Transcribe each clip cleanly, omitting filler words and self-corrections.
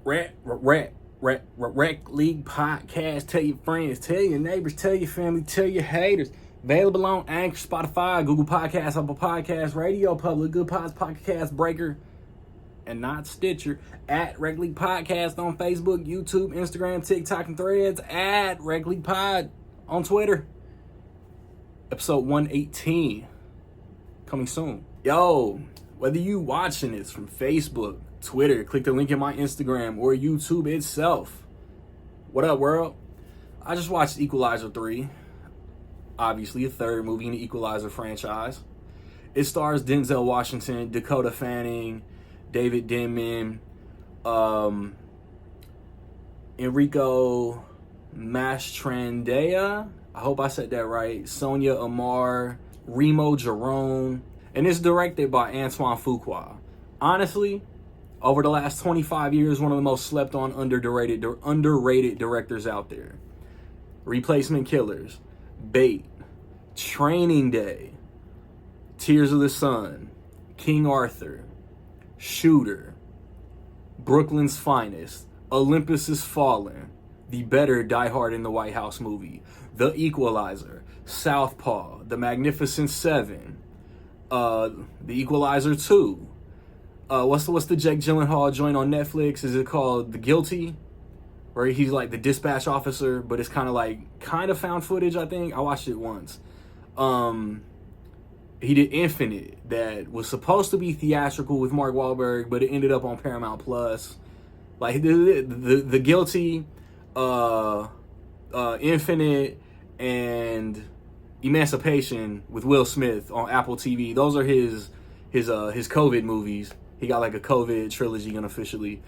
Rec League Podcast. Tell your friends, tell your neighbors, tell your family, tell your haters. Available on Anchor, Spotify, Google Podcasts, Apple Podcasts, Radio Public, Good Pods, Podcast Breaker, and not Stitcher. At Rec League Podcast on Facebook, YouTube, Instagram, TikTok, and Threads. At Rec League Pod on Twitter. Episode 118 coming soon. Yo, whether you watching this from Facebook, Twitter, click the link in my Instagram, or YouTube itself. What up, world? I just watched Equalizer 3. Obviously, a third movie in the Equalizer franchise. It stars Denzel Washington, Dakota Fanning, David Denman, Enrico Mastrandea. I hope I said that right. Sonia Amar, Remo Jerome. And it's directed by Antoine Fuqua. Honestly, over the last 25 years, one of the most slept on, underrated directors out there. Replacement Killers, Bait, Training Day, Tears of the Sun, King Arthur, Shooter, Brooklyn's Finest, Olympus Has Fallen, the better Die Hard in the White House movie, The Equalizer, Southpaw, The Magnificent Seven, The Equalizer 2. What's the Jake Gyllenhaal joint on Netflix? Is it called The Guilty? Where he's like the dispatch officer, but it's kind of found footage, I think. I watched it once. He did Infinite, that was supposed to be theatrical with Mark Wahlberg, but it ended up on Paramount Plus. Like the Guilty, Infinite, and Emancipation with Will Smith on Apple TV. Those are his COVID movies. He got like a COVID trilogy unofficially.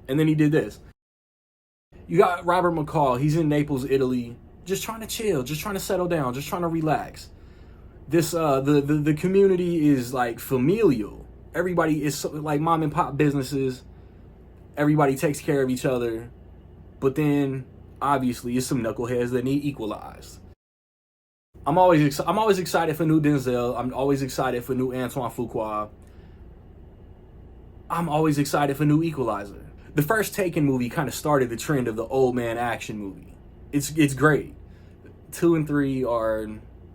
And then he did this. You got Robert McCall. He's in Naples, Italy. Just trying to chill. Just trying to settle down. Just trying to relax. This the community is like familial. Everybody is like mom and pop businesses. Everybody takes care of each other. But then, obviously, it's some knuckleheads that need equalized. I'm always excited for new Denzel. I'm always excited for new Antoine Fuqua. I'm always excited for new Equalizer. The first Taken movie kind of started the trend of the old man action movie. It's great. 2 and 3 are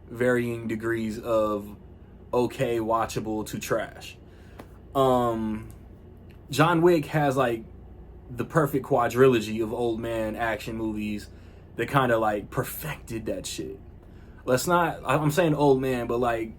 varying degrees of okay, watchable to trash. John Wick has like the perfect quadrilogy of old man action movies that kind of like perfected that shit. I'm saying old man, but like,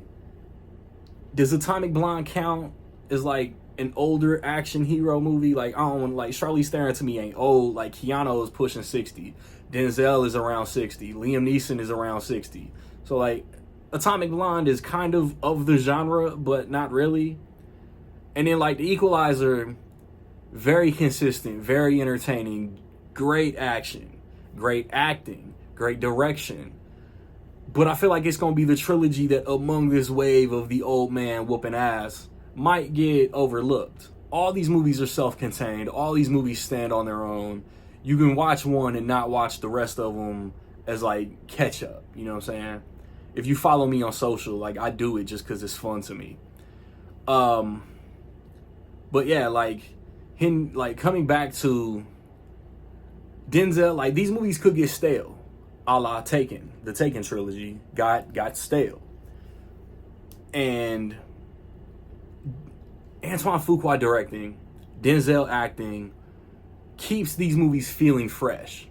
does Atomic Blonde count as like an older action hero movie? Like, I don't want, like, Charlize Theron to me ain't old. Like, Keanu is pushing 60. Denzel is around 60. Liam Neeson is around 60. So, like, Atomic Blonde is kind of the genre, but not really. And then, like, The Equalizer, very consistent, very entertaining, great action, great acting, great direction. But I feel like it's going to be the trilogy that among this wave of the old man whooping ass might get overlooked. All these movies are self-contained. All these movies stand on their own. You can watch one and not watch the rest of them as like catch up. You know what I'm saying? If you follow me on social, like, I do it just because it's fun to me. But yeah, like coming back to Denzel, like, these movies could get stale. A la Taken. The Taken trilogy got stale. And Antoine Fuqua directing, Denzel acting, keeps these movies feeling fresh.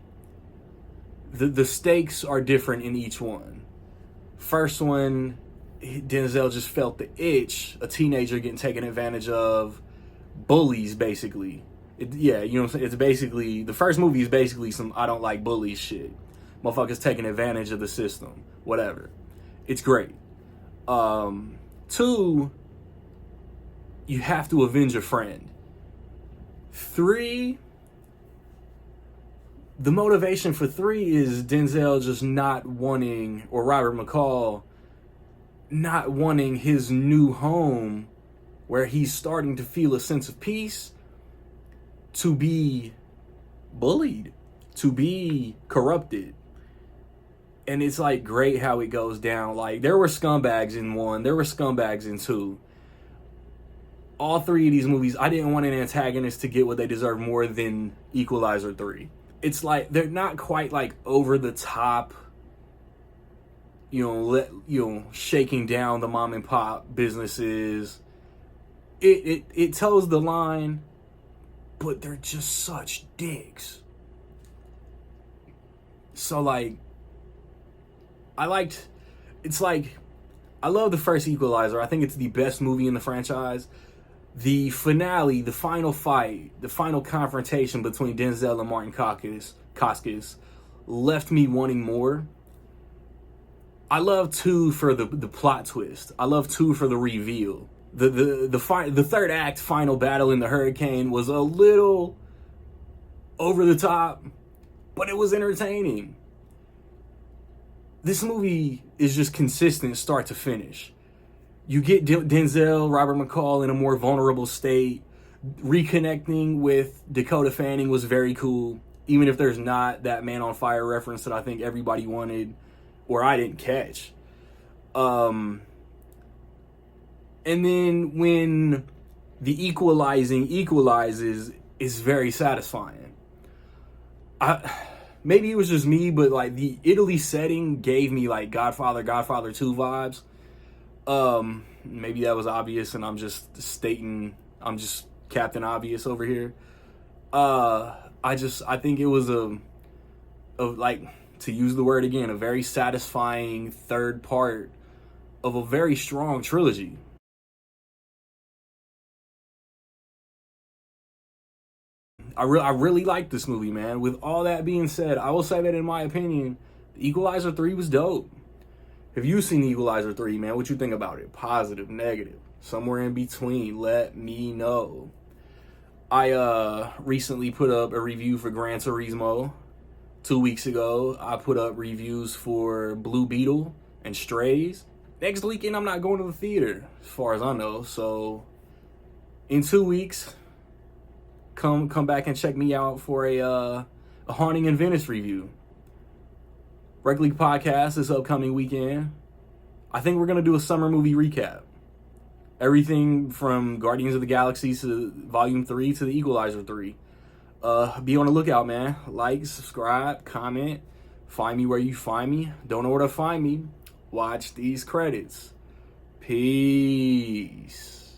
The stakes are different in each one. First one, Denzel just felt the itch, a teenager getting taken advantage of, bullies basically. You know what I'm saying? It's basically, the first movie is basically some I don't like bullies shit. Motherfuckers taking advantage of the system. Whatever. It's great. 2, you have to avenge a friend. 3, the motivation for 3 is Denzel just not wanting, or Robert McCall not wanting his new home where he's starting to feel a sense of peace to be bullied, to be corrupted. And it's like great how it goes down. Like, there were scumbags in 1, there were scumbags in 2. all three of these movies, I didn't want an antagonist to get what they deserve more than Equalizer 3. It's like they're not quite like over the top, shaking down the mom and pop businesses. It toes the line, but they're just such dicks. So like, I love the first Equalizer. I think it's the best movie in the franchise. The finale, the final fight, the final confrontation between Denzel and Martin Koskis left me wanting more. I love 2 for the plot twist. I love 2 for the reveal. The third act final battle in the hurricane was a little over the top, but it was entertaining. This movie is just consistent start to finish. You get Denzel, Robert McCall in a more vulnerable state. Reconnecting with Dakota Fanning was very cool, even if there's not that Man on Fire reference that I think everybody wanted, or I didn't catch. And then when the equalizing equalizes, is very satisfying. Maybe it was just me, but like the Italy setting gave me like Godfather 2 vibes. Maybe that was obvious and I'm just Captain Obvious over here. I think it was like, to use the word again, a very satisfying third part of a very strong trilogy. I really like this movie, man. With all that being said, I will say that in my opinion, Equalizer 3 was dope. Have you seen Equalizer 3, man? What you think about it? Positive, negative, somewhere in between? Let me know. I recently put up a review for Gran Turismo. 2 weeks ago, I put up reviews for Blue Beetle and Strays. Next weekend, I'm not going to the theater, as far as I know. So, in 2 weeks, come back and check me out for a Haunting in Venice review. Rec League Podcast this upcoming weekend. I think we're going to do a summer movie recap. Everything from Guardians of the Galaxy to Volume 3 to the Equalizer 3. Be on the lookout, man. Like, subscribe, comment. Find me where you find me. Don't know where to find me. Watch these credits. Peace.